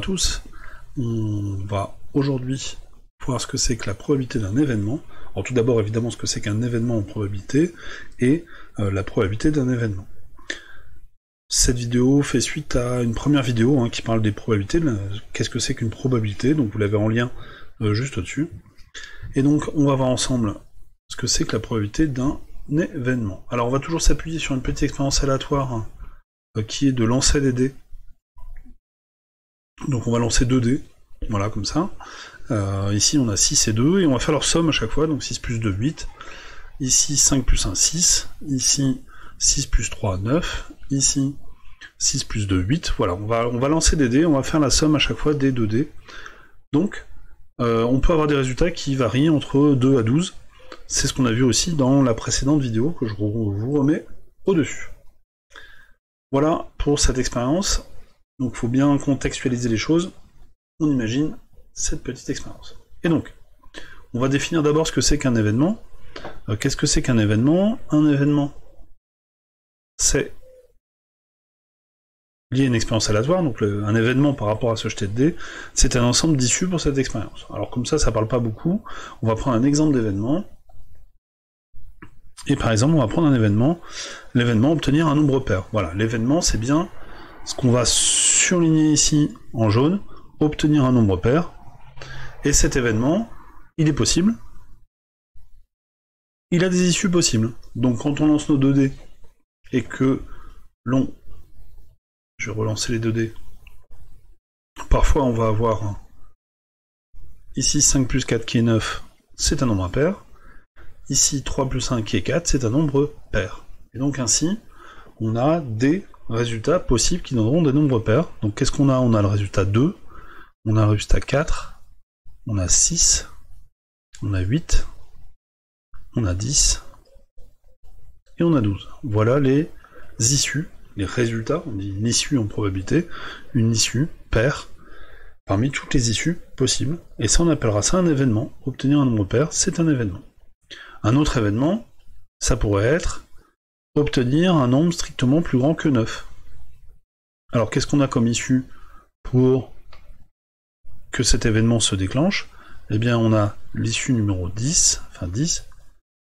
tous, on va aujourd'hui voir ce que c'est que la probabilité d'un événement. Alors tout d'abord évidemment ce que c'est qu'un événement en probabilité, et la probabilité d'un événement. Cette vidéo fait suite à une première vidéo qui parle des probabilités, qu'est-ce que c'est qu'une probabilité, donc vous l'avez en lien juste au-dessus. Et donc on va voir ensemble ce que c'est que la probabilité d'un événement. Alors on va toujours s'appuyer sur une petite expérience aléatoire qui est de lancer des dés. Donc on va lancer 2 dés, voilà comme ça. Ici on a 6 et 2, et on va faire leur somme à chaque fois, donc 6 plus 2, 8. Ici 5 plus 1, 6. Ici 6 plus 3, 9. Ici 6 plus 2, 8. Voilà, on va lancer des dés, on va faire la somme à chaque fois des 2 dés. Donc on peut avoir des résultats qui varient entre 2 à 12. C'est ce qu'on a vu aussi dans la précédente vidéo que je vous remets au-dessus. Voilà pour cette expérience. Donc il faut bien contextualiser les choses. On imagine cette petite expérience. Et donc, on va définir d'abord ce que c'est qu'un événement. Qu'est-ce que c'est qu'un événement? Un événement, c'est lié à une expérience aléatoire, donc un événement par rapport à ce jeté de dés, c'est un ensemble d'issues pour cette expérience. Alors comme ça parle pas beaucoup, on va prendre un exemple d'événement, et par exemple on va prendre un événement, l'événement obtenir un nombre pair. Voilà, l'événement c'est bien ce qu'on va surligner ici en jaune, obtenir un nombre pair, et cet événement, il est possible, il a des issues possibles. Donc quand on lance nos 2 dés, et que l'on... Je vais relancer les 2 dés. Parfois on va avoir ici 5 plus 4 qui est 9, c'est un nombre impair. Ici 3 plus 1 qui est 4, c'est un nombre pair. Et donc ainsi, on a des résultats possibles qui donneront des nombres pairs. Donc qu'est-ce qu'on a? On a le résultat 2, on a le résultat 4, on a 6, on a 8, on a 10, et on a 12. Voilà les issues, les résultats, on dit une issue en probabilité, une issue paire, parmi toutes les issues possibles. Et ça, on appellera ça un événement. Obtenir un nombre pair, c'est un événement. Un autre événement, ça pourrait être obtenir un nombre strictement plus grand que 9. Alors qu'est-ce qu'on a comme issue pour que cet événement se déclenche? Eh bien on a l'issue numéro 10, enfin 10,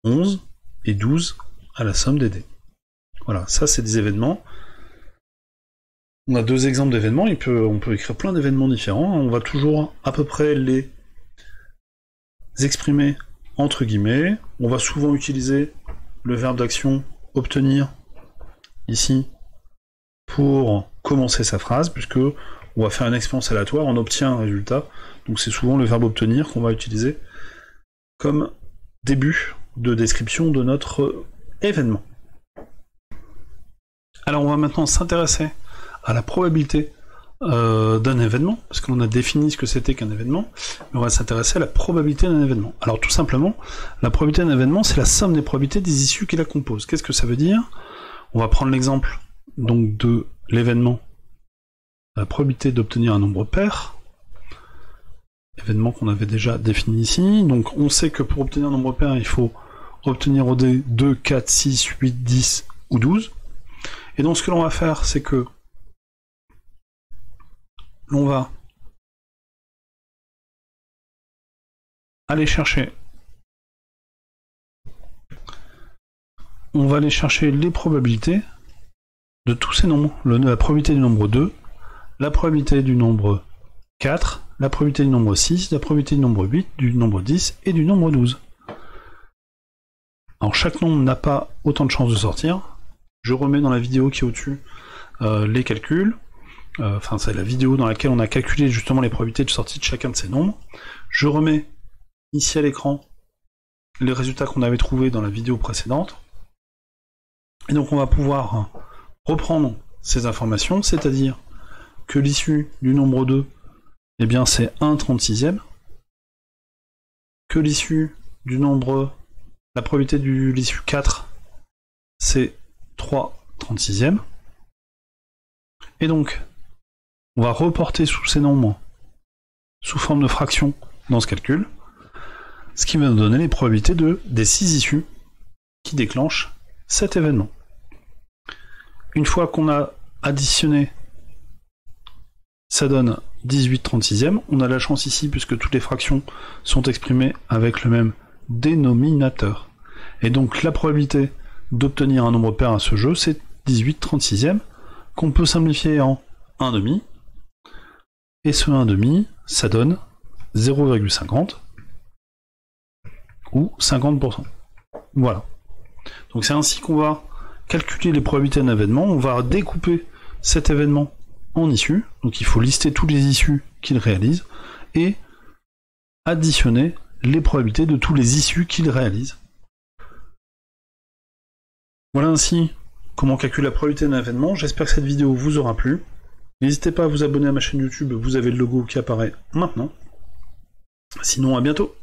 11 et 12 à la somme des dés. Voilà, ça c'est des événements. On a 2 exemples d'événements, on peut écrire plein d'événements différents, on va toujours à peu près les exprimer entre guillemets, on va souvent utiliser le verbe d'action obtenir ici pour commencer sa phrase, puisque on va faire une expérience aléatoire, on obtient un résultat, donc c'est souvent le verbe obtenir qu'on va utiliser comme début de description de notre événement. Alors on va maintenant s'intéresser à la probabilité d'un événement, parce qu'on a défini ce que c'était qu'un événement, mais on va s'intéresser à la probabilité d'un événement. Alors tout simplement, la probabilité d'un événement, c'est la somme des probabilités des issues qui la composent. Qu'est-ce que ça veut dire? On va prendre l'exemple donc de l'événement, la probabilité d'obtenir un nombre pair, événement qu'on avait déjà défini ici. Donc on sait que pour obtenir un nombre pair, il faut obtenir au dé 2, 4, 6, 8, 10 ou 12. Et donc ce que l'on va faire, c'est que l'on va aller chercher les probabilités de tous ces nombres. La probabilité du nombre 2, la probabilité du nombre 4, la probabilité du nombre 6, la probabilité du nombre 8, du nombre 10 et du nombre 12. Alors chaque nombre n'a pas autant de chances de sortir. Je remets dans la vidéo qui est au-dessus les calculs. Enfin, c'est la vidéo dans laquelle on a calculé justement les probabilités de sortie de chacun de ces nombres. Je remets ici à l'écran les résultats qu'on avait trouvés dans la vidéo précédente. Et donc on va pouvoir reprendre ces informations, c'est-à-dire que l'issue du nombre 2, eh bien c'est 1/36e, que l'issue du nombre, la probabilité de l'issue 4, c'est 3/36e, et donc on va reporter sous ces nombres sous forme de fraction dans ce calcul, ce qui va nous donner les probabilités des 6 issues qui déclenchent cet événement. Une fois qu'on a additionné, ça donne 18/36e. On a la chance ici, puisque toutes les fractions sont exprimées avec le même dénominateur. Et donc la probabilité d'obtenir un nombre pair à ce jeu, c'est 18/36e, qu'on peut simplifier en 1/2. Et ce 1/2, ça donne 0,50 ou 50%. Voilà. Donc c'est ainsi qu'on va calculer les probabilités d'un événement. On va découper cet événement en issues. Donc il faut lister tous les issues qu'il réalise et additionner les probabilités de tous les issues qu'il réalise. Voilà ainsi comment calculer la probabilité d'un événement. J'espère que cette vidéo vous aura plu. N'hésitez pas à vous abonner à ma chaîne YouTube, vous avez le logo qui apparaît maintenant. Sinon, à bientôt.